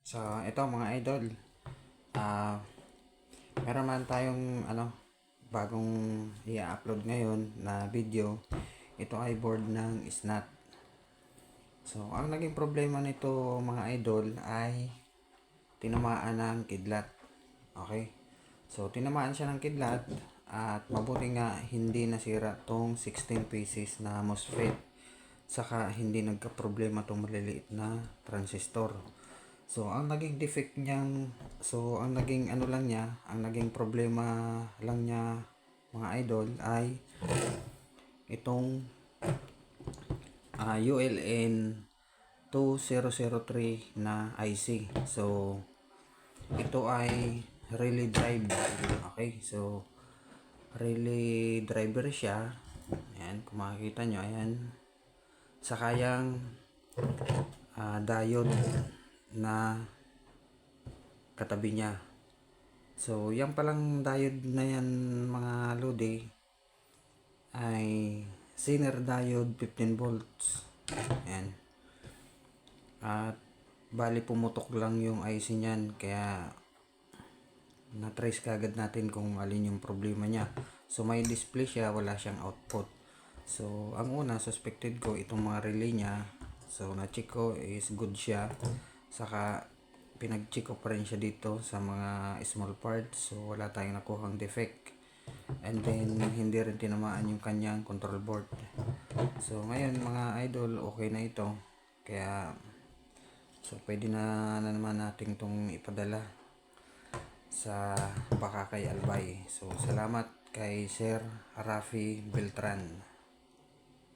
So, ito mga idol. Ah, meron man tayong bagong i-upload ngayon na video. Ito ay board ng snot. So, ang naging problema nito mga idol ay tinamaan ng kidlat. Okay? So, tinamaan siya ng kidlat at mabuti nga hindi nasira tong 16 pieces na MOSFET. Saka hindi nagka-problema tong maliliit na transistor. So, ang naging defect niyang, ang naging lang niya, ang naging problema lang niya mga idol ay itong ULN 2003 na IC. So, ito ay relay drive. Okay, so relay driver siya. Ayan, kung makikita nyo, ayan. Saka yung diode na katabi niya. So, yan palang diode na yan mga lodi ay Zener diode 15 volts. Ayan. At bali pumutok lang yung IC niyan, kaya na-trace kagad natin kung alin yung problema niya. So, may display siya, wala siyang output. So, ang una, suspected ko itong mga relay niya. So, na-check ko is good siya. Saka, pinag-check ko pa rin siya dito sa mga small parts. So, wala tayong nakuhang defect. And then, hindi rin tinamaan yung kanyang control board. So, ngayon mga idol, okay na ito. Kaya, so, pwede na naman natin itong ipadala sa baka kay Albay. So, salamat kay Sir Rafi Beltran.